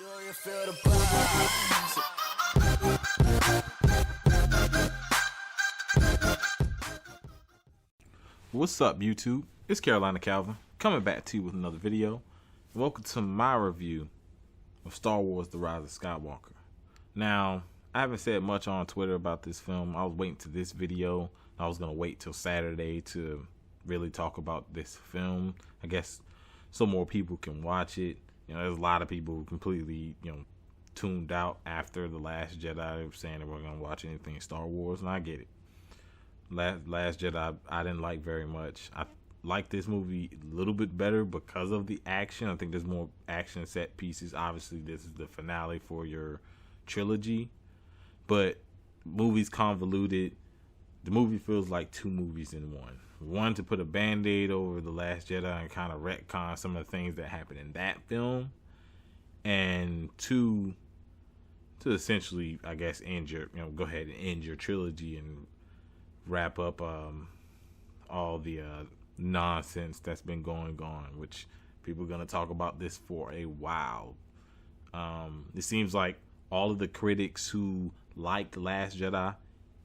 Sure you feel the vibes. What's up, YouTube? It's Carolina Calvin coming back to you with another video. Welcome to my review of Star Wars: The Rise of Skywalker. Now, I haven't said much on Twitter about this film. I was waiting to this video. I was gonna wait till Saturday to really talk about this film. I guess so more people can watch it. There's a lot of people who completely, tuned out after The Last Jedi, saying they weren't gonna watch anything Star Wars, and I get it. Last Jedi I didn't like very much. I like this movie a little bit better because of the action. I think there's more action set pieces. Obviously, this is the finale for your trilogy, but movie's convoluted. The movie feels like two movies in one. One to put a band-aid over The Last Jedi and kind of retcon some of the things that happened in that film, and two to essentially, I guess, end your, go ahead and end your trilogy and wrap up all the nonsense that's been going on, which people are going to talk about this for a while. It seems like all of the critics who like Last Jedi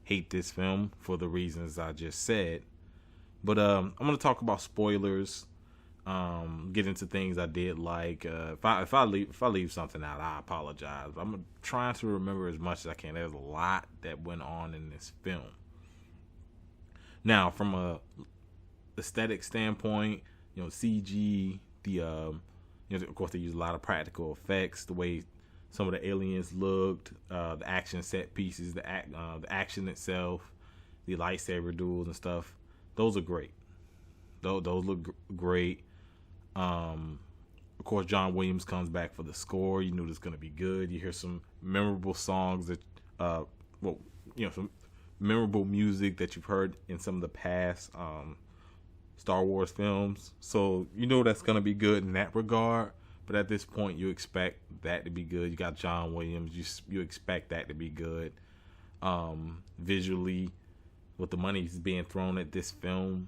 hate this film for the reasons I just said. But I'm going to talk about spoilers, get into things I did like. If I leave something out, I apologize. I'm trying to remember as much as I can. There's a lot that went on in this film. Now, from a aesthetic standpoint, CG, of course they use a lot of practical effects. The way some of the aliens looked, the action set pieces, the action itself, the lightsaber duels and stuff. Those are great. Those look great. Of course, John Williams comes back for the score. You knew this was gonna be good. You hear some memorable songs that, some memorable music that you've heard in some of the past Star Wars films. So you know that's going to be good in that regard. But at this point, you expect that to be good. You got John Williams. You expect that to be good. Visually, with the money being thrown at this film,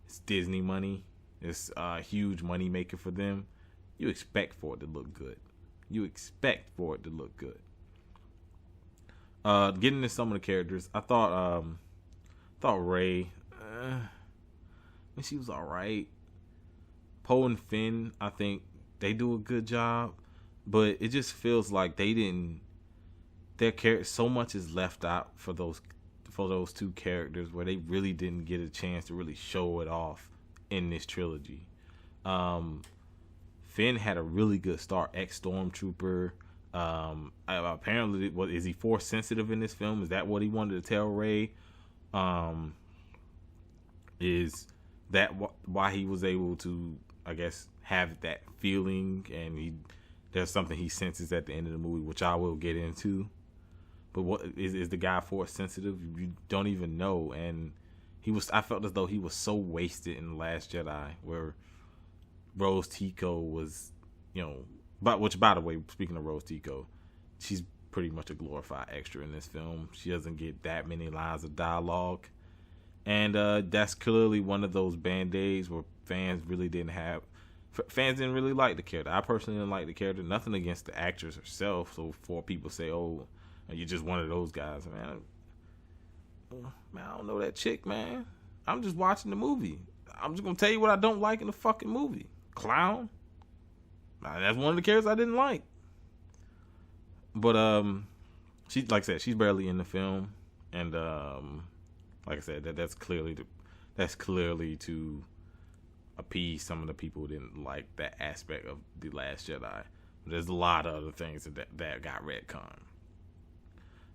it's Disney money. It's a huge money maker for them. You expect for it to look good. Getting into some of the characters, I thought Rey, she was all right. Poe and Finn, I think they do a good job, but it just feels like their character, so much is left out for those two characters where they really didn't get a chance to really show it off in this trilogy. Finn had a really good start, ex-Stormtrooper. Apparently, is he force sensitive in this film? Is that what he wanted to tell Rey? Is that why he was able to, I guess, have that feeling? And there's something he senses at the end of the movie, which I will get into. But what is the guy force sensitive? You don't even know. And I felt as though he was so wasted in The Last Jedi, where Rose Tico was, which, by the way, speaking of Rose Tico, she's pretty much a glorified extra in this film. She doesn't get that many lines of dialogue. And that's clearly one of those band-aids where fans didn't really like the character. I personally didn't like the character. Nothing against the actress herself. So before people say, oh, you're just one of those guys, man, I don't know that chick, man. I'm just watching the movie. I'm just going to tell you what I don't like in the fucking movie. Clown. That's one of the characters I didn't like. But she, like I said, she's barely in the film, and like I said, that's clearly to appease some of the people who didn't like that aspect of The Last Jedi. There's a lot of other things that got retconned.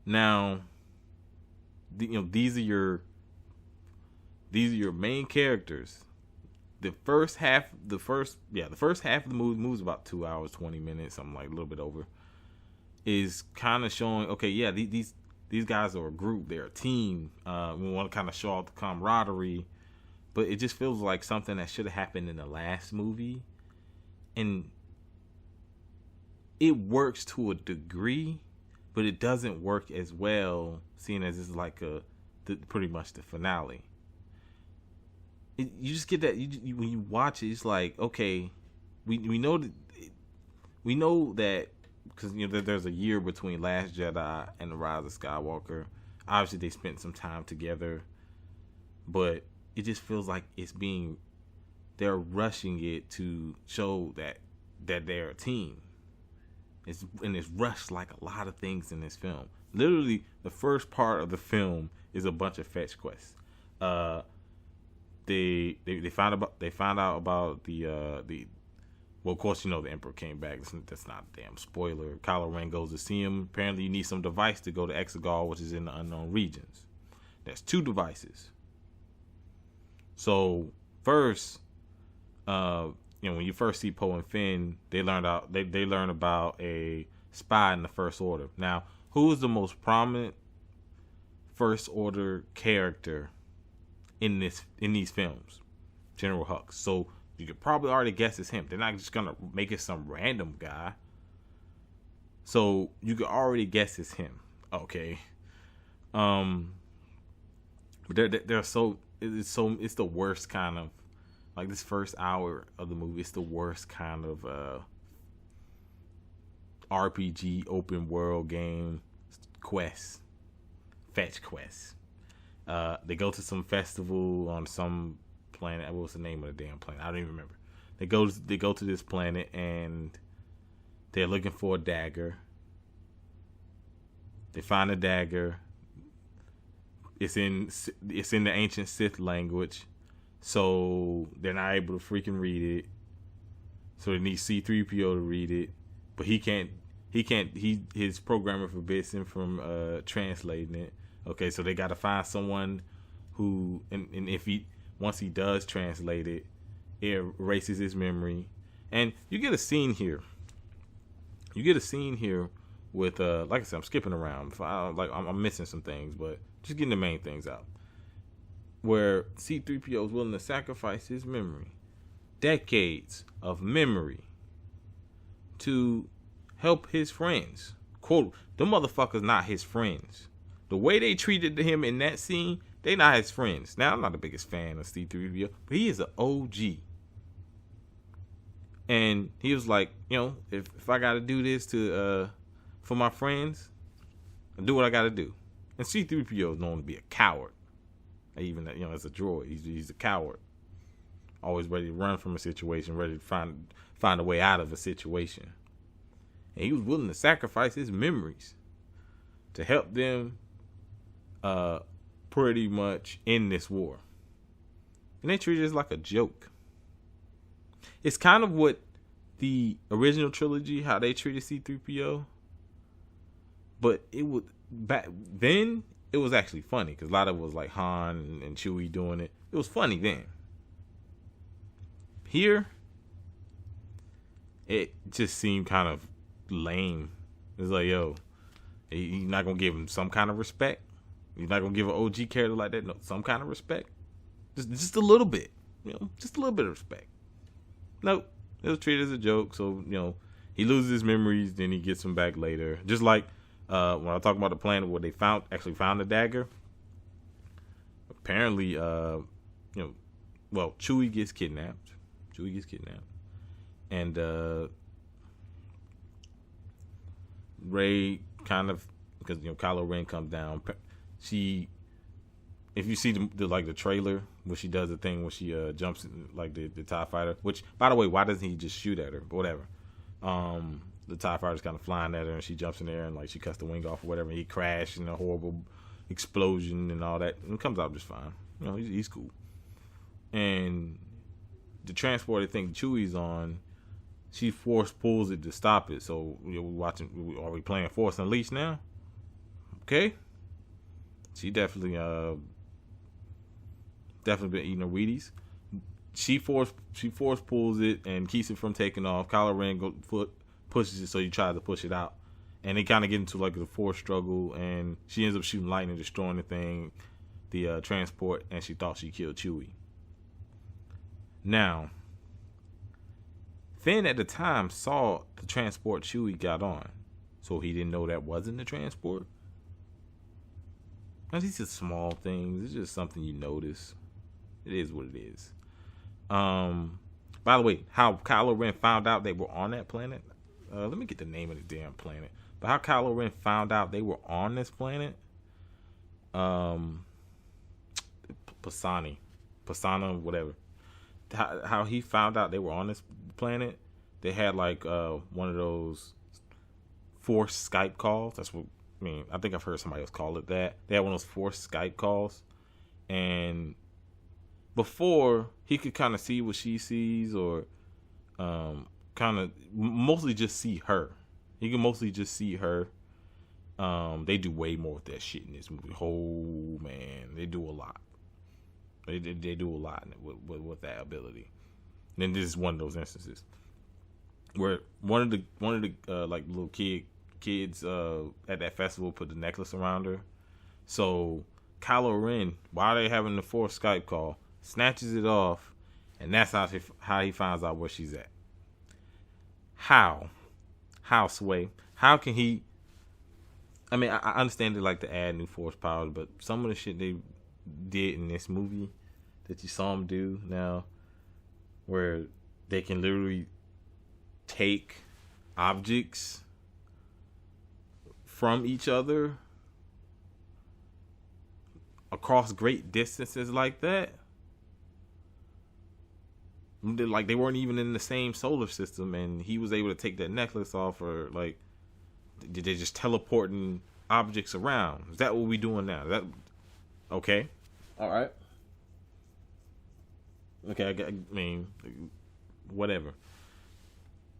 Now, these are your main characters. The first half of the movie is about 2 hours, 20 minutes, something like a little bit over, is kind of showing, okay, yeah, these guys are a group, they're a team. We want to kind of show off the camaraderie, but it just feels like something that should have happened in the last movie, and it works to a degree, but it doesn't work as well, seeing as it's like pretty much the finale. You just get that when you watch it. It's like, okay, we know that we know that because that there's a year between Last Jedi and the Rise of Skywalker. Obviously, they spent some time together, but it just feels like they're rushing it to show that they're a team. It's rushed like a lot of things in this film. Literally, the first part of the film is a bunch of fetch quests. They found out about the well, of course, the Emperor came back. That's not a damn spoiler. Kylo Ren goes to see him. Apparently, you need some device to go to Exegol, which is in the unknown regions. That's 2 devices. So first, when you first see Poe and Finn, they learn about a spy in the First Order. Now, who is the most prominent First Order character in these films? General Hux. So you could probably already guess it's him. They're not just gonna make it some random guy. So you could already guess it's him. Okay. But it's the worst kind of, like, this first hour of the movie. It's the worst kind of RPG open world game fetch quests. They go to some festival on some planet. What was the name of the damn planet? I don't even remember. They go to this planet and they're looking for a dagger. They find a dagger. It's in the ancient Sith language, so they're not able to freaking read it. So they need C-3PO to read it, but he can't. His programmer forbids him from translating it. Okay, so they got to find someone who, and if once he does translate it, it erases his memory. And you get a scene here. With like I said, I'm skipping around. I'm missing some things, but just getting the main things out. Where C-3PO is willing to sacrifice his memory, decades of memory, to help his friends. Quote, the motherfuckers not his friends. The way they treated him in that scene, they not his friends. Now, I'm not the biggest fan of C-3PO, but he is an OG. And he was like, if I got to do this for my friends, I do what I got to do. And C-3PO is known to be a coward. Even as a droid, he's a coward. Always ready to run from a situation, ready to find a way out of a situation. And he was willing to sacrifice his memories to help them pretty much end this war. And they treat it as like a joke. It's kind of what the original trilogy, how they treated C-3PO. But back then, it was actually funny, because a lot of it was like Han and Chewie doing it. It was funny then. Here, it just seemed kind of lame. It's like, you're not going to give him some kind of respect? You're not going to give an OG character like that some kind of respect? Just a little bit. Just a little bit of respect. Nope. It was treated as a joke. So, he loses his memories, then he gets them back later. Just like when I talk about the planet where they actually found the dagger. Apparently, Chewie gets kidnapped. And Rey kind of, because Kylo Ren comes down. If you see the trailer where she does the thing where she jumps in, like the TIE fighter, which, by the way, why doesn't he just shoot at her? Whatever. The TIE fighter's kind of flying at her and she jumps in there and like she cuts the wing off or whatever. And he crashed in a horrible explosion and all that, and comes out just fine. He's cool. And the transporter thing Chewie's on, she force pulls it to stop it. So are we playing Force Unleashed now? Okay. She definitely been eating her Wheaties. She force pulls it and keeps it from taking off. Kylo Ren pushes it, so he tries to push it out, and they kind of get into like the force struggle, and she ends up shooting lightning, destroying the thing, the transport, and she thought she killed Chewie. Now, Finn at the time saw the transport Chewie got on, so he didn't know that wasn't the transport. Now, these are small things. It's just something you notice. It is what it is. By the way, how Kylo Ren found out they were on that planet, let me get the name of the damn planet. But how Kylo Ren found out they were on this planet. Pasana, whatever. How he found out they were on this planet. They had like one of those forced Skype calls. That's what I mean. I think I've heard somebody else call it that. They had one of those forced Skype calls, and before he could kind of see what she sees, or kind of mostly just see her. He can mostly just see her. They do way more with that shit in this movie. Oh man, they do a lot. They do a lot with that ability. And then this is one of those instances where one of the like little kids at that festival put the necklace around her. So Kylo Ren, while they having the forced Skype call, snatches it off, and that's how he finds out where she's at. How Sway? How can he? I mean, I understand they like to add new force powers, but some of the shit they did in this movie that you saw them do now, where they can literally take objects from each other across great distances like that. Like, they weren't even in the same solar system, and he was able to take that necklace off, or like, they're just teleporting objects around. Is that what we doing now? Is that okay? All right. Okay, I mean, whatever.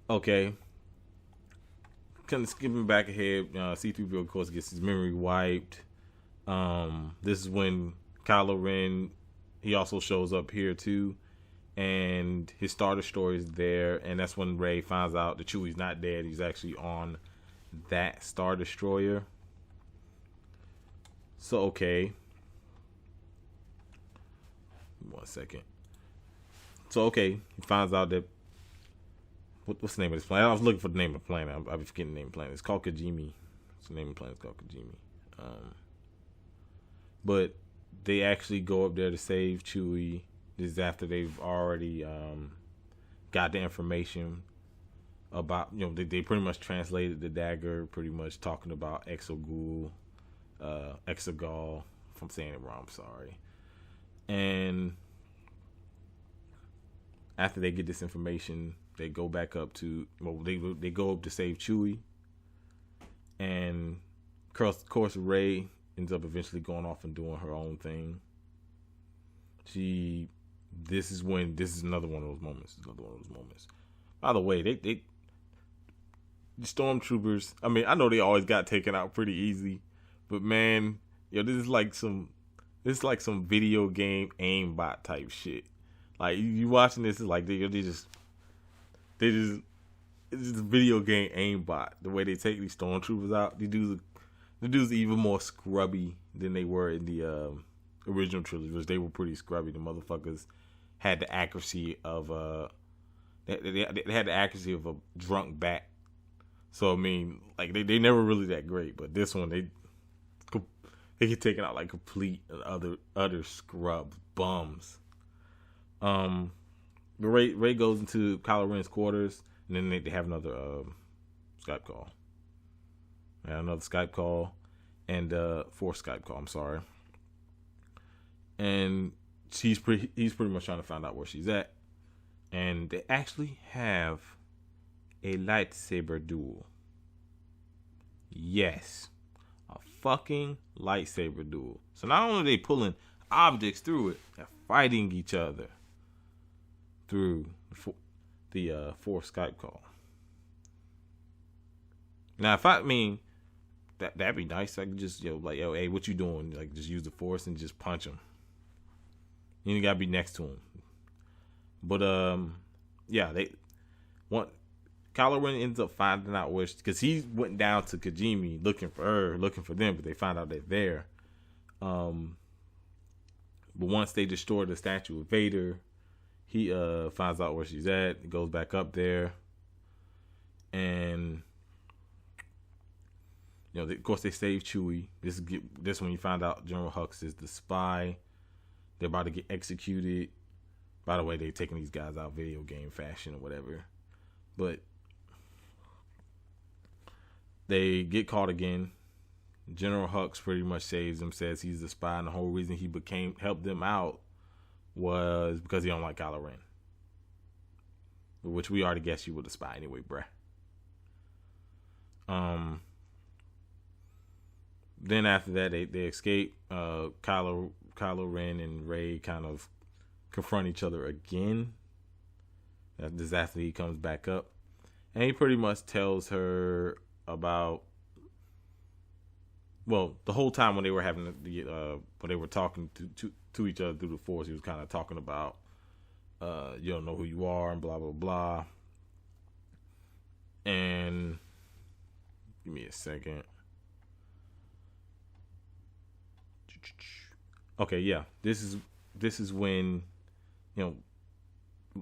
Okay. Kind of skipping back ahead, C-3PO, of course, gets his memory wiped. This is when Kylo Ren, he also shows up here too, and his Star Destroyer is there, and that's when Rey finds out that Chewie's not dead. He's actually on that Star Destroyer. So, okay. 1 second. So, okay, he finds out that what's the name of this planet? I was looking for the name of the planet. I'll be forgetting the name of the planet. It's called Kijimi. It's the name of the planet. It's called Kijimi. But they actually go up there to save Chewie. This is after they've already got the information about, they pretty much translated the dagger, pretty much talking about Exegol, if I'm saying it wrong, I'm sorry. And after they get this information, they go back up to, they go up to save Chewie. And of course, Rey ends up eventually going off and doing her own thing. This is another one of those moments. By the way, the stormtroopers, I mean, I know they always got taken out pretty easy, but man, this is like some video game aimbot type shit. Like, you watching this, is like it's just a video game aimbot. The way they take these stormtroopers out, the dudes are even more scrubby than they were in the original trilogy, which they were pretty scrubby. The motherfuckers had the accuracy of they had the accuracy of a drunk bat. So I mean, like, they never really that great, but this one they get taken out like complete and utter scrub bums. Rey goes into Kylo Ren's quarters, and then they have another Skype call. Another Skype call, and fourth Skype call. I'm sorry. And he's pretty much trying to find out where she's at, and they actually have a lightsaber duel. Yes, a fucking lightsaber duel. So not only are they pulling objects through it, they're fighting each other through the fourth Skype call. Now, that'd be nice. I could just, hey, what you doing? Like, just use the force and just punch him. You ain't gotta be next to him. But Kylo Ren ends up finding out where, because he went down to Kijimi looking for them, but they find out they're there. But once they destroy the statue of Vader, he finds out where she's at. He goes back up there, and of course they save Chewie. This when you find out General Hux is the spy. They're about to get executed. By the way, they're taking these guys out video game fashion or whatever. But They get caught again. General Hux pretty much saves him, says he's the spy, and the whole reason he helped them out was because he don't like Kylo Ren. Which we already guessed you were the spy anyway, bruh. Then after that, they escape. Kylo Ren and Rey kind of confront each other again. This is after he comes back up, and he pretty much tells her about. Well, the whole time when they were having when they were talking to each other through the Force, he was kind of talking about, you don't know who you are and blah blah blah. And give me a second. Okay, yeah, this is when, you know,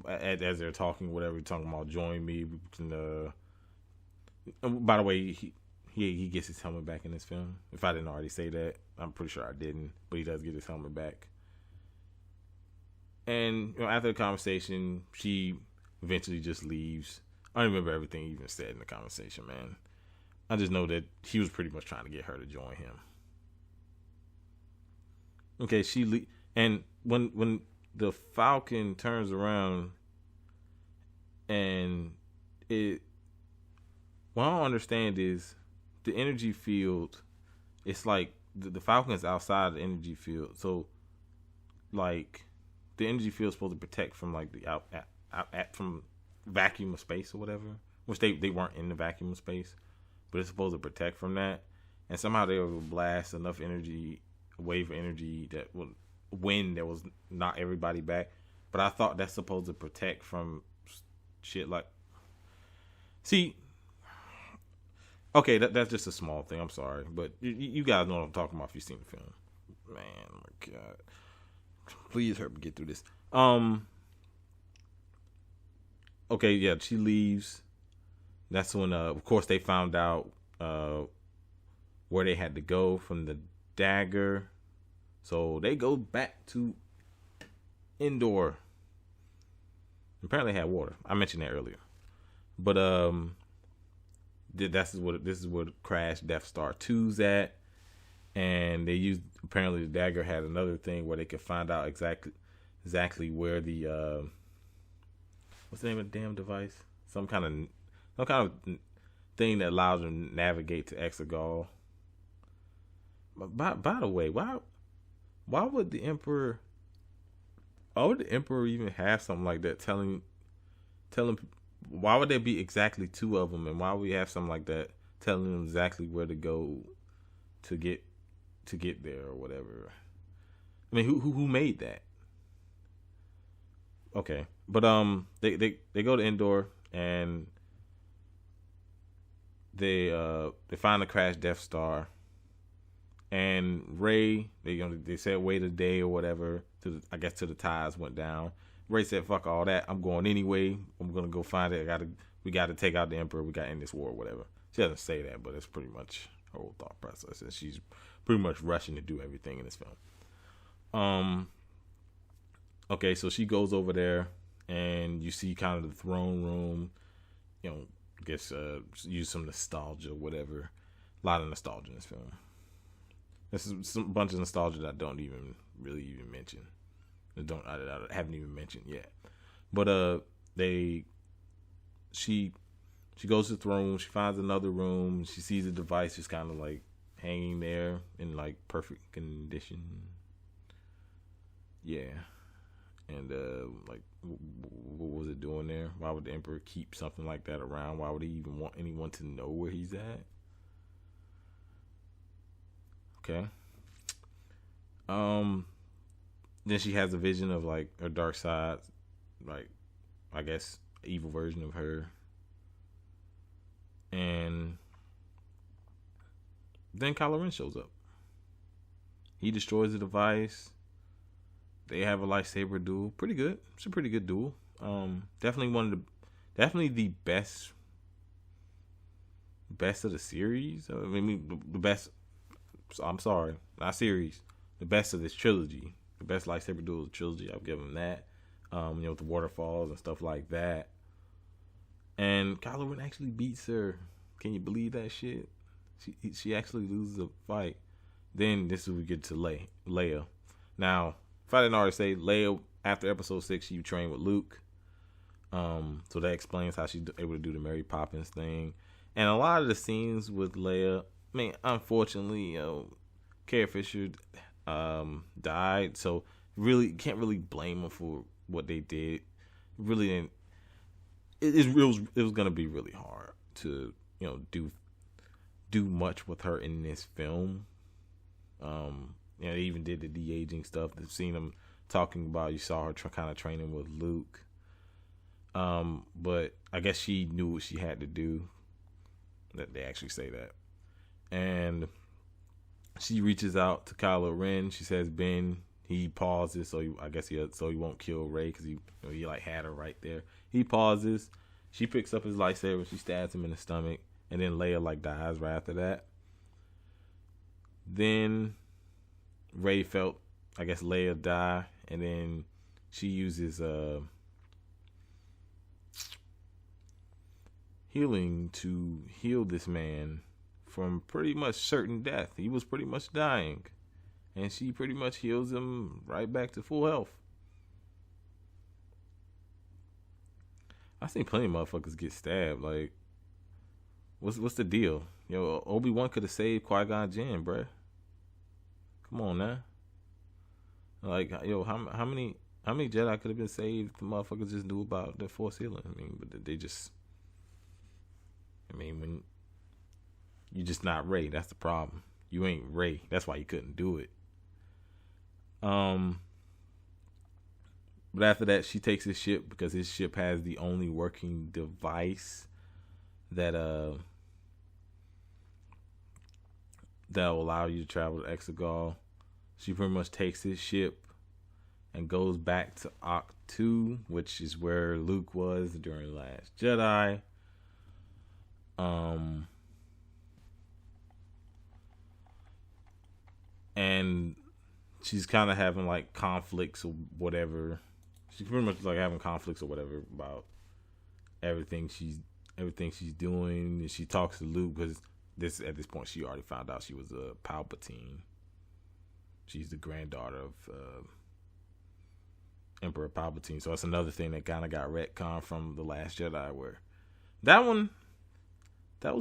as they're talking, whatever, talking about join me. And, by the way, he gets his helmet back in this film. If I didn't already say that, I'm pretty sure I didn't, but he does get his helmet back. And after the conversation, she eventually just leaves. I don't remember everything he even said in the conversation, man. I just know that he was pretty much trying to get her to join him. Okay, and when the Falcon turns around, and what I don't understand is the energy field. It's like the Falcon's outside the energy field, so like the energy field is supposed to protect from like the from vacuum of space or whatever, which they weren't in the vacuum of space, but it's supposed to protect from that. And somehow they were able to blast enough energy, wave of energy that would win that was not everybody back. But I thought that's supposed to protect from shit like. See, okay, that's just a small thing. I'm sorry, but you guys know what I'm talking about if you've seen the film. Man, oh my God, please help me get through this. Okay, yeah, she leaves. That's when, of course, they found out where they had to go from the dagger. So they go back to Endor. Apparently, they had water. I mentioned that earlier, but this is where Crash Death Star 2's at, and they used, apparently the dagger had another thing where they could find out exactly where the what's the name of the damn device? Some kind of thing that allows them to navigate to Exegol. But by the way, why would the Emperor? Why would the Emperor even have something like that? Telling, why would there be exactly two of them, and why would we have something like that telling them exactly where to go to get there or whatever? I mean, who made that? Okay, but they go to Endor and they find the crashed Death Star, and Rey they said wait a day or whatever till the tides went down. Rey said fuck all that, I'm going anyway. I'm gonna go find it. We got to take out the Emperor. We got to end this war or whatever. She doesn't say that, but it's pretty much her whole thought process, and she's pretty much rushing to do everything in this film. Okay, so she goes over there, and you see kind of the throne room. You know, I guess use some nostalgia, whatever. A lot of nostalgia in this film. There's some bunch of nostalgia that I don't even really mention. I haven't even mentioned yet. But she goes to the throne room. She finds another room. She sees the device just kind of like hanging there in like perfect condition. Yeah. And like, what was it doing there? Why would the Emperor keep something like that around? Why would he even want anyone to know where he's at? Okay. Then she has a vision of like her dark side, like I guess evil version of her. And then Kylo Ren shows up. He destroys the device. They have a lightsaber duel. Pretty good. It's a pretty good duel. Definitely the best of the series. I mean, the best. I'm sorry, not series. The best of this trilogy. The best lightsaber duel of the trilogy. I'll give him that. With the waterfalls and stuff like that. And Kylo Ren actually beats her. Can you believe that shit? She actually loses a fight. Then this is where we get to Leia. Now, if I didn't already say, Leia, after episode 6, she trained with Luke. So that explains how she's able to do the Mary Poppins thing. And a lot of the scenes with Leia, I mean, unfortunately, Carrie Fisher died, so really can't really blame them for what they did. Really didn't. It was gonna be really hard to do much with her in this film. They even did the de-aging stuff. They've seen them talking about. You saw her kind of training with Luke. But I guess she knew what she had to do. That they actually say that, and she reaches out to Kylo Ren. She says, "Ben." He pauses, so he won't kill Rey because he like had her right there. He pauses. She picks up his lightsaber. She stabs him in the stomach, and then Leia like dies right after that. Then Rey felt, I guess, Leia die, and then she uses healing to heal this man from pretty much certain death. He was pretty much dying. And she pretty much heals him right back to full health. I've seen plenty of motherfuckers get stabbed. Like, what's the deal? Obi-Wan could have saved Qui-Gon Jinn, bruh. Come on now. Like, how many Jedi could have been saved if the motherfuckers just knew about the Force healing? I mean, but they just... when you're just not Rey, that's the problem. You ain't Rey. That's why you couldn't do it. But after that, she takes his ship because his ship has the only working device that'll allow you to travel to Exegol. She pretty much takes his ship and goes back to Octu, which is where Luke was during The Last Jedi. And she's kind of having like conflicts or whatever. She's pretty much like having conflicts or whatever about everything she's doing. And she talks to Luke because at this point she already found out she was a Palpatine. She's the granddaughter of Emperor Palpatine. So that's another thing that kind of got retconned from The Last Jedi, where that was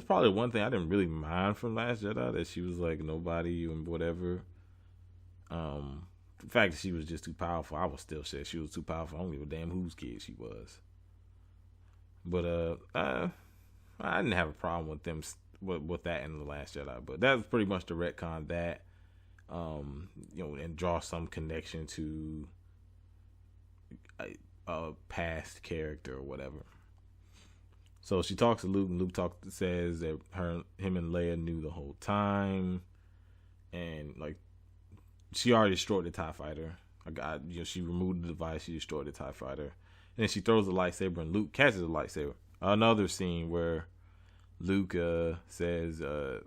probably one thing I didn't really mind from Last Jedi, that she was like nobody and whatever. The fact that she was just too powerful, I would still say she was too powerful. I don't give a damn whose kid she was. But I didn't have a problem with them with that in The Last Jedi. But that was pretty much the retcon that, and draw some connection to a past character or whatever. So she talks to Luke, and Luke says that him and Leia knew the whole time, and like she already destroyed the TIE fighter. She removed the device, she destroyed the TIE fighter, and then she throws the lightsaber, and Luke catches the lightsaber. Another scene where Luke says, I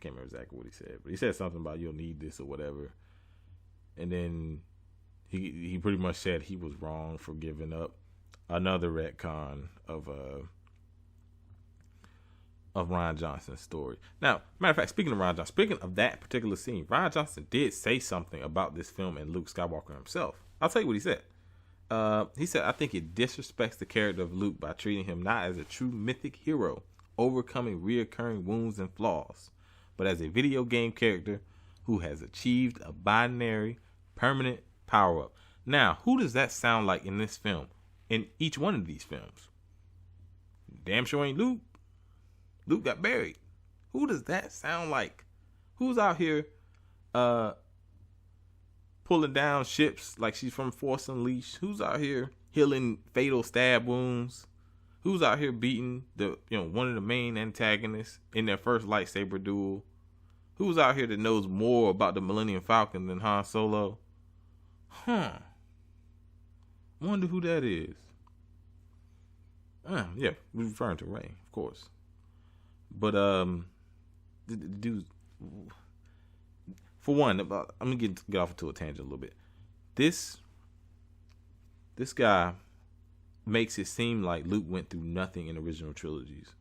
can't remember exactly what he said, but he said something about you'll need this or whatever, and then he pretty much said he was wrong for giving up. Another retcon of Rian Johnson's story. Now, matter of fact, speaking of that particular scene, Rian Johnson did say something about this film and Luke Skywalker himself. I'll tell you what he said. He said, "I think it disrespects the character of Luke by treating him not as a true mythic hero, overcoming reoccurring wounds and flaws, but as a video game character who has achieved a binary, permanent power-up." Now, who does that sound like in this film? In each one of these films? Damn sure ain't Luke. Luke got buried. Who does that sound like? Who's out here pulling down ships like she's from Force Unleashed? Who's out here healing fatal stab wounds? Who's out here beating one of the main antagonists in their first lightsaber duel? Who's out here that knows more about the Millennium Falcon than Han Solo? Wonder who that is. Yeah, we're referring to Rey, of course. But the dude, for one, I'm gonna get off into a tangent a little bit. This guy makes it seem like Luke went through nothing in original trilogies.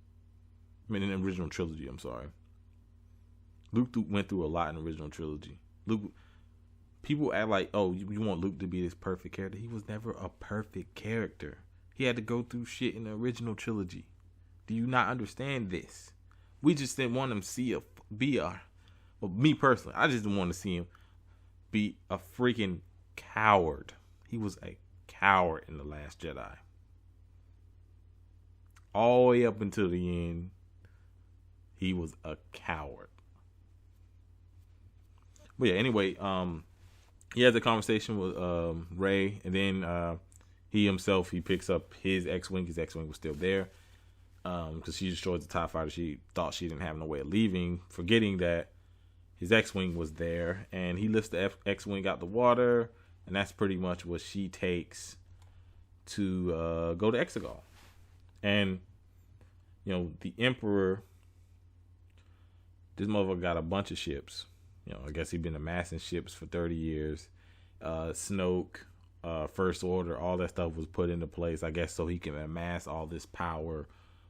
In the original trilogy, I'm sorry. Luke went through a lot in the original trilogy. Luke, people act like, oh, you want Luke to be this perfect character. He was never a perfect character. He had to go through shit in the original trilogy. Do you not understand this? We just didn't want him to well, me personally, I just didn't want to see him be a freaking coward. He was a coward in The Last Jedi. All the way up until the end, he was a coward. But yeah, anyway, he has a conversation with Rey, and then he himself, he picks up his X-Wing. His X-Wing was still there because she destroyed the TIE fighter. She thought she didn't have no way of leaving, forgetting that his X-Wing was there, and he lifts the X-Wing out the water, and that's pretty much what she takes to go to Exegol. And, you know, the Emperor, this motherfucker got a bunch of ships. You know, I guess he'd been amassing ships for 30 years. Snoke, First Order, all that stuff was put into place, I guess, so he can amass all this power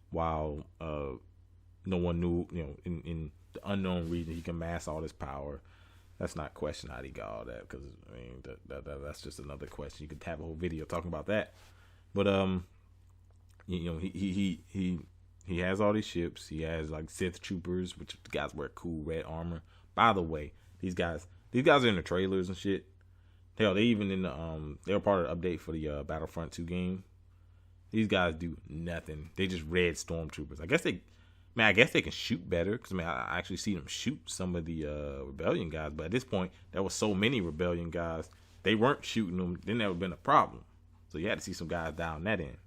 while no one knew, you know, in the unknown region, he can amass all this power. That's not question how he got all that, because I mean that's just another question. You could have a whole video talking about that. But you know, he has all these ships. He has like Sith troopers, which the guys wear cool red armor. By the way, these guys are in the trailers and shit. Hell, they even in the they were part of the update for the Battlefront 2 game. These guys do nothing. They just red stormtroopers. I guess they can shoot better, because I actually see them shoot some of the rebellion guys. But at this point, there were so many rebellion guys, they weren't shooting them. Then that would have been a problem. So you had to see some guys down that end.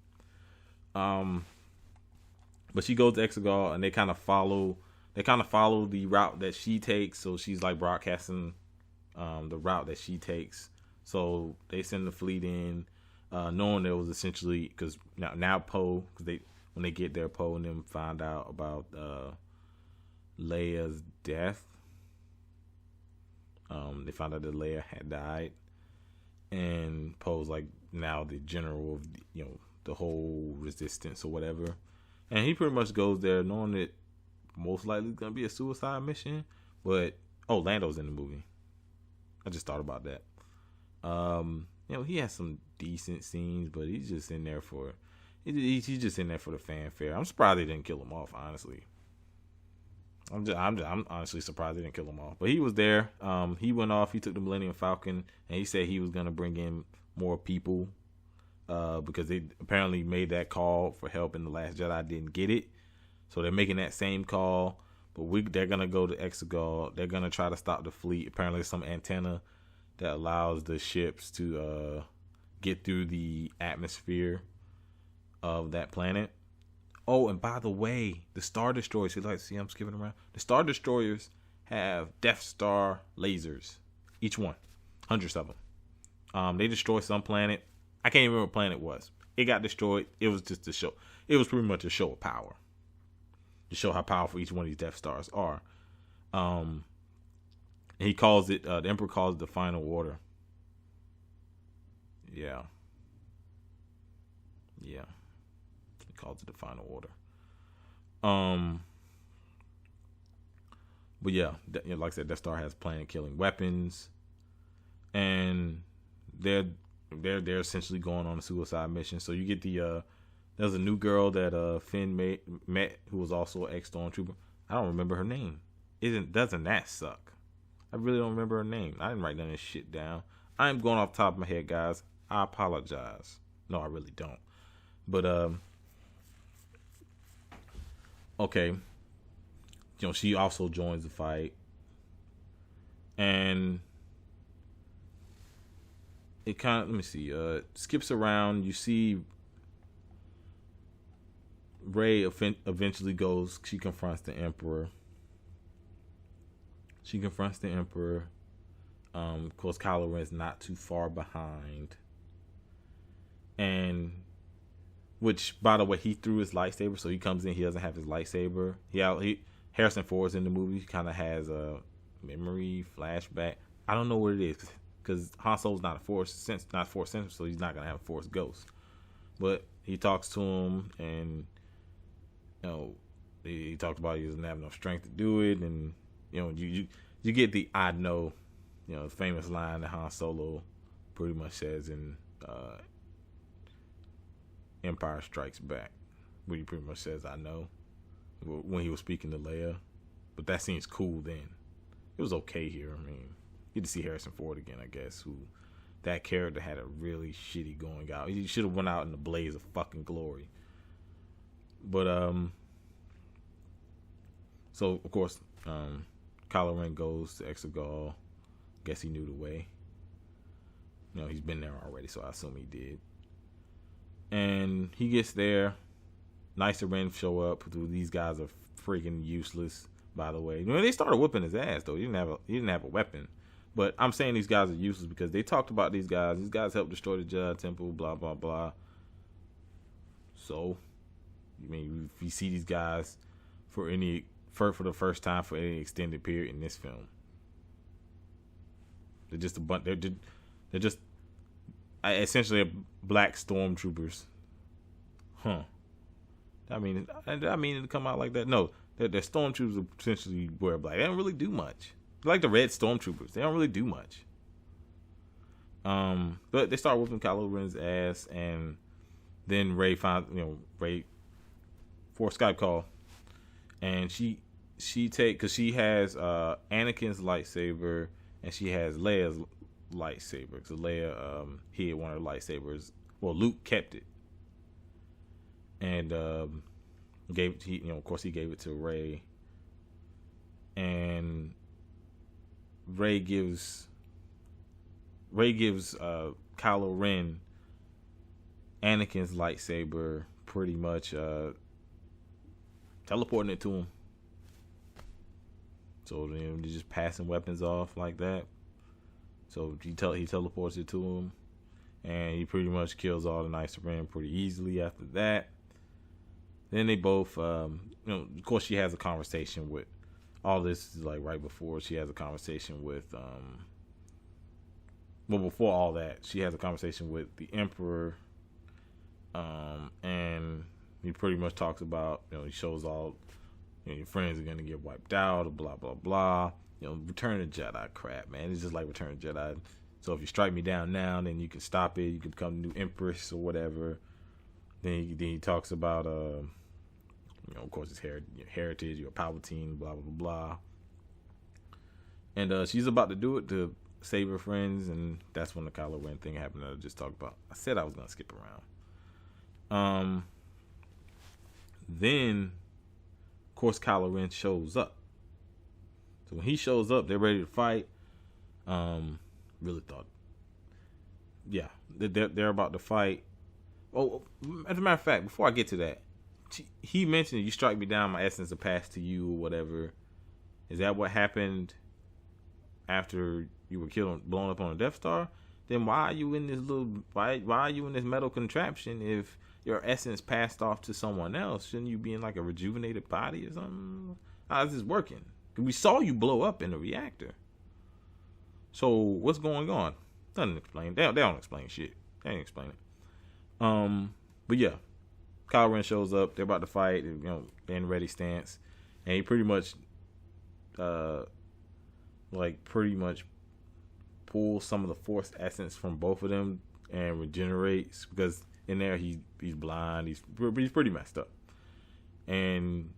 But she goes to Exegol, and they kind of follow the route that she takes. So she's like broadcasting the route that she takes. So they send the fleet in, knowing it was essentially, because now Poe, because when they get there, Poe and them find out about Leia's death. They found out that Leia had died, and Poe's like now the general of, you know, the whole resistance or whatever. And he pretty much goes there knowing that most likely it's gonna be a suicide mission. But Lando's in the movie. I just thought about that. You know, he has some decent scenes, but he's just in there for he's just in there for the fanfare. I'm surprised they didn't kill him off, honestly. I'm honestly surprised they didn't kill him off. But he was there. He went off. He took the Millennium Falcon, and he said he was gonna bring in more people because they apparently made that call for help in The Last Jedi, didn't get it. So they're making that same call, but they're gonna go to Exegol. They're gonna try to stop the fleet. Apparently, there's some antenna that allows the ships to get through the atmosphere of that planet. Oh, and by the way, the Star Destroyers. I'm skipping around. The Star Destroyers have Death Star lasers, each one, hundreds of them. They destroy some planet. I can't even remember what planet it was. It got destroyed. It was just a show. It was pretty much a show of power, to show how powerful each one of these Death Stars are. And he calls it, the Emperor calls it the Final Order. Yeah. He calls it the Final Order. But yeah, like I said, Death Star has planet-killing weapons, and they're essentially going on a suicide mission. So you get there's a new girl that Finn met who was also an ex-Stormtrooper. I don't remember her name. Doesn't that suck? I really don't remember her name. I didn't write none of this shit down. I am going off the top of my head, guys. I apologize. No, I really don't. But okay. You know, she also joins the fight, and it kind of, let me see, skips around. You see Rey eventually goes, she confronts the Emperor. Of course, Kylo Ren is not too far behind. And, which, by the way, he threw his lightsaber, so he comes in, he doesn't have his lightsaber. Harrison Ford's in the movie, he kind of has a memory flashback. I don't know what it is, because Han Solo's not force sensitive, so he's not gonna have a Force ghost. But he talks to him, and you know, he talked about he doesn't have enough strength to do it, and you get the "I know," famous line that Han Solo pretty much says in Empire Strikes Back, where he pretty much says "I know" when he was speaking to Leia. But that seems cool then. It was okay here. I mean, you get to see Harrison Ford again, I guess, who that character had a really shitty going out. He should have went out in a blaze of fucking glory. But so of course, Kylo Ren goes to Exegol. Guess he knew the way. He's been there already, so I assume he did. And he gets there. Nicer Ren show up. These guys are freaking useless, by the way. They started whipping his ass though. He didn't have a weapon. But I'm saying these guys are useless because they talked about these guys. These guys helped destroy the Jedi Temple, blah, blah, blah. So, if you see these guys for the first time for any extended period in this film, they're just a bunch. They're just essentially black stormtroopers. Huh. I mean to come out like that? No, they're stormtroopers essentially wear black. They don't really do much. They're like the red stormtroopers. They don't really do much. But they start whooping Kylo Ren's ass, and then Rey finds Rey for a Skype call, and she because she has Anakin's lightsaber and she has Leia's lightsaber. Because Leia hid one of her lightsabers. Well, Luke kept it, and of course he gave it to Rey, and Rey gives Kylo Ren Anakin's lightsaber, pretty much teleporting it to him. So they're just passing weapons off like that. So he teleports it to him, and he pretty much kills all the Nicer Ren pretty easily after that. Then they both, of course, she has a conversation with. All this is like right before she has a conversation with, before all that, she has a conversation with the Emperor, and he pretty much talks about, he shows all, your friends are going to get wiped out, blah, blah, blah, Return of Jedi crap, man. It's just like Return of Jedi. So if you strike me down now, then you can stop it. You can become the new Empress or whatever. Then he talks about, of course, it's heritage, you're a Palpatine, blah, blah, blah. And she's about to do it to save her friends, and that's when the Kylo Ren thing happened that I just talked about. I said I was going to skip around. Then, of course, Kylo Ren shows up. So when he shows up, they're ready to fight. Really thought, yeah, they're about to fight. Oh, as a matter of fact, before I get to that, he mentioned, you strike me down, my essence will pass to you or whatever. Is that what happened after you were killed, blown up on a Death Star? Then why are you in this why are you in this metal contraption if your essence passed off to someone else? Shouldn't you be in like a rejuvenated body or something? How's this working? Because we saw you blow up in the reactor. So what's going on? Doesn't explain. They don't explain shit. They ain't explain it. But yeah. Kylo Ren shows up. They're about to fight. They're in ready stance, and he pretty much, pulls some of the Force essence from both of them and regenerates, because in there he's blind. He's pretty messed up, and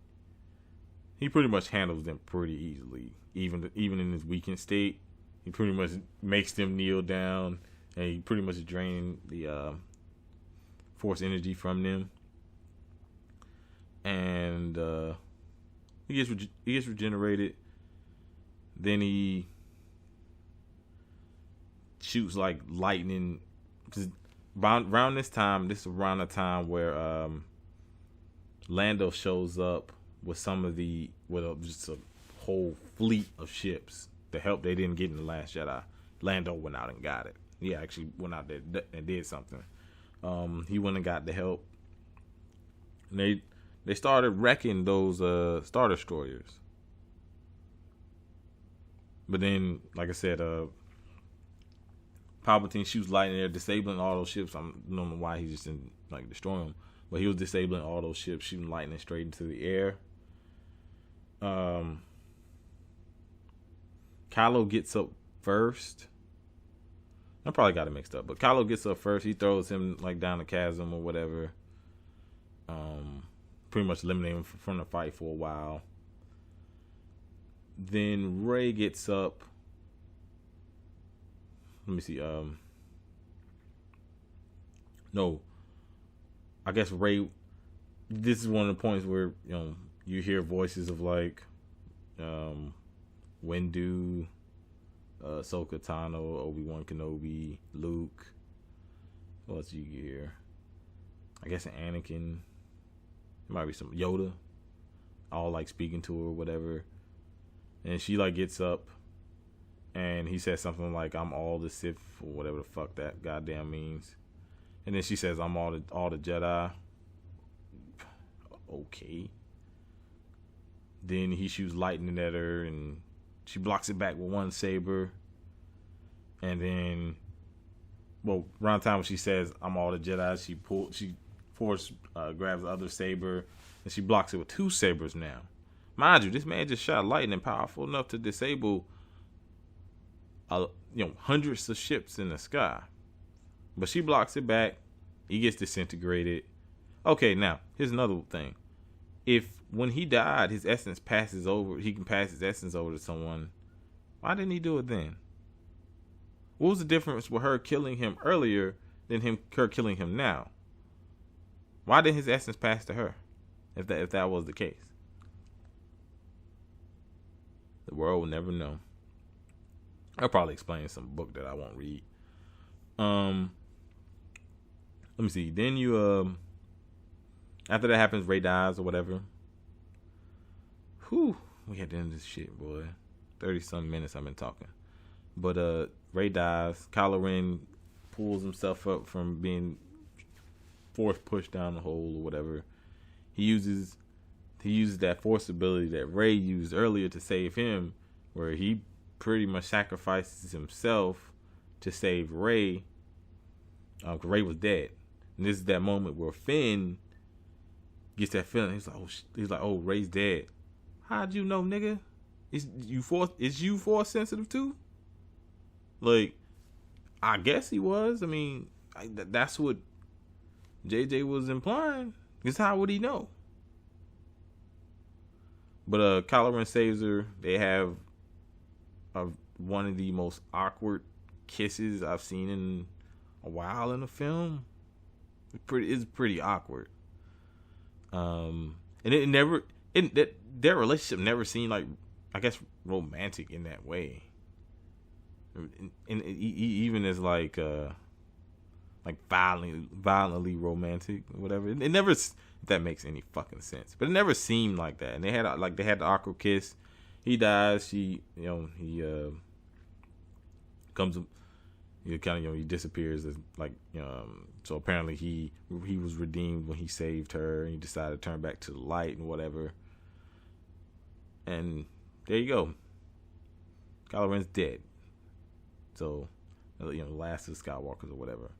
he pretty much handles them pretty easily, even in his weakened state. He pretty much makes them kneel down, and he pretty much drains the Force energy from them. And he gets regenerated. Then he shoots like lightning. Because around this is around the time where Lando shows up with just a whole fleet of ships. The help they didn't get in The Last Jedi. Lando went out and got it. He actually went out there and did something. He went and got the help. And they started wrecking those Star Destroyers. But then, like I said, Palpatine shoots lightning there, disabling all those ships. I don't know why he just didn't destroy them. But he was disabling all those ships, shooting lightning straight into the air. Kylo gets up first. I probably got it mixed up, but Kylo gets up first. He throws him like down the chasm or whatever. Pretty much eliminating him from the fight for a while. Then Rey gets up. Let me see. No, I guess Rey. This is one of the points where you hear voices of like Windu, Ahsoka Tano, Obi-Wan Kenobi, Luke. What else you hear? I guess Anakin. It might be some Yoda. All like speaking to her or whatever. And she like gets up and he says something like, "I'm all the Sith," or whatever the fuck that goddamn means. And then she says, "I'm all the Jedi." Okay. Then he shoots lightning at her and she blocks it back with one saber. And then, around the time when she says, "I'm all the Jedi," she grabs the other saber and she blocks it with two sabers now. Mind you, this man just shot lightning powerful enough to disable hundreds of ships in the sky. But she blocks it back. He gets disintegrated. Okay, now, here's another thing. If when he died, his essence passes over, he can pass his essence over to someone, why didn't he do it then? What was the difference with her killing him earlier than her killing him now? Why didn't his essence pass to her? If that was the case. The world will never know. I'll probably explain some book that I won't read. Let me see. Then you after that happens, Rey dies or whatever. Whew, we had to end this shit, boy. 30-some minutes I've been talking. But Rey dies. Kylo Ren pulls himself up from being force pushed down the hole or whatever. He uses that force ability that Rey used earlier to save him, where he pretty much sacrifices himself to save Rey. Cause Rey was dead, and this is that moment where Finn gets that feeling. He's like, "Oh, Rey's dead." How'd you know, nigga? Is you force sensitive too? Like, I guess he was. I mean, that's what JJ was implying. Because how would he know? But Kylo Ren saves her. They have one of the most awkward kisses I've seen in a while in a film. It's pretty awkward. And their relationship never seemed like, I guess, romantic in that way. And even as like violently romantic, whatever. It never, if that makes any fucking sense. But it never seemed like that. And they had the awkward kiss. He dies. He comes, he disappears. As so apparently he was redeemed when he saved her. And he decided to turn back to the light and whatever. And there you go. Kylo Ren's dead. So, last of the Skywalkers or whatever.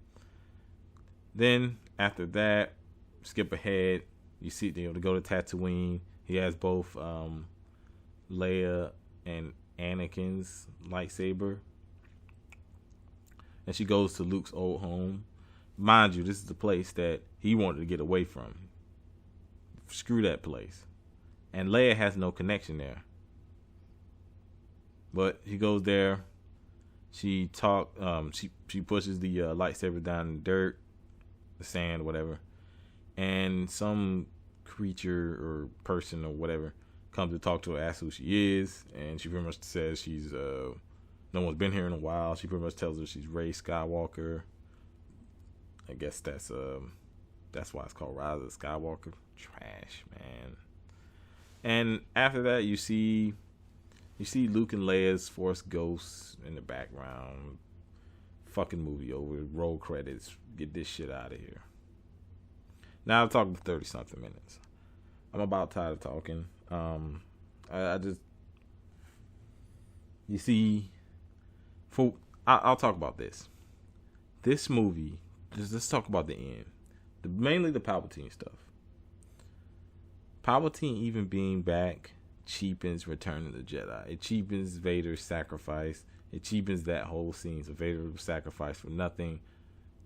Then after that, skip ahead. You see, to go to Tatooine. He has both Leia and Anakin's lightsaber, and she goes to Luke's old home. Mind you, this is the place that he wanted to get away from. Screw that place. And Leia has no connection there. But he goes there. She she pushes the lightsaber down in the dirt, the sand, whatever, and some creature or person or whatever comes to talk to her, asks who she is, and she pretty much says she's no one's been here in a while. She pretty much tells her she's Rey Skywalker. I guess that's why it's called Rise of Skywalker. Trash, man. And after that, you see Luke and Leia's Force ghosts in the background. Fucking movie over. Roll credits. Get this shit out of here. Now I'm talking 30-something minutes. I'm about tired of talking. You see, I'll talk about this. This movie, let's talk about the end. Mainly the Palpatine stuff. Palpatine even being back cheapens Return of the Jedi. It cheapens Vader's sacrifice. It cheapens that whole scene. So Vader was sacrificed for nothing,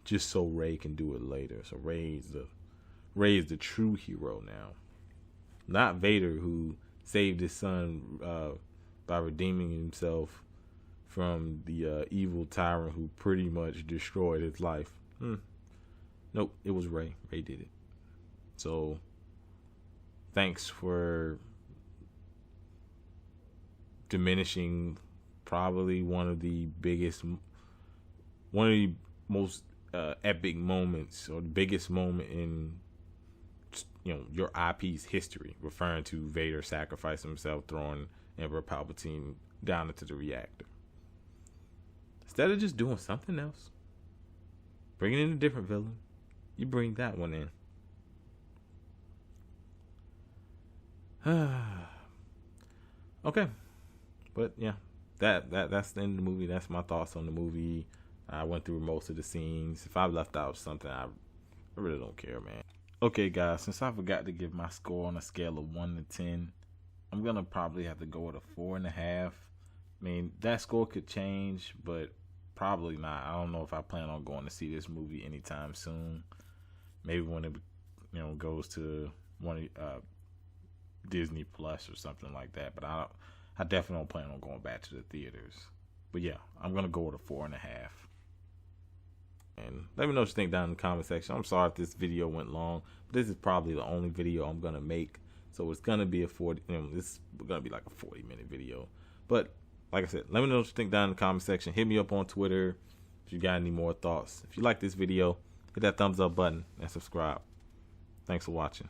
just so Rey can do it later. So Rey is the true hero now, not Vader, who saved his son by redeeming himself from the evil tyrant who pretty much destroyed his life. Nope, it was Rey. Rey did it. So thanks for diminishing probably one of the most epic moments, or the biggest moment in your IP's history, referring to Vader sacrificing himself, throwing Emperor Palpatine down into the reactor. Instead of just doing something else, bringing in a different villain, you bring that one in. Okay, but yeah, that's the end of the movie. That's my thoughts on the movie. I went through most of the scenes. If I left out something, I really don't care, man. Okay, guys, since I forgot to give my score on a scale of 1 to 10, I'm gonna probably have to go with a 4.5. I mean, that score could change, but probably not. I don't know if I plan on going to see this movie anytime soon. Maybe when it goes to one of Disney Plus or something like that. But I definitely don't plan on going back to the theaters. But yeah, I'm gonna go with a 4.5. And let me know what you think down in the comment section. I'm sorry if this video went long, but this is probably the only video I'm gonna make. So it's gonna be this is gonna be like a 40-minute video. But like I said, let me know what you think down in the comment section. Hit me up on Twitter if you got any more thoughts. If you like this video, hit that thumbs up button and subscribe. Thanks for watching.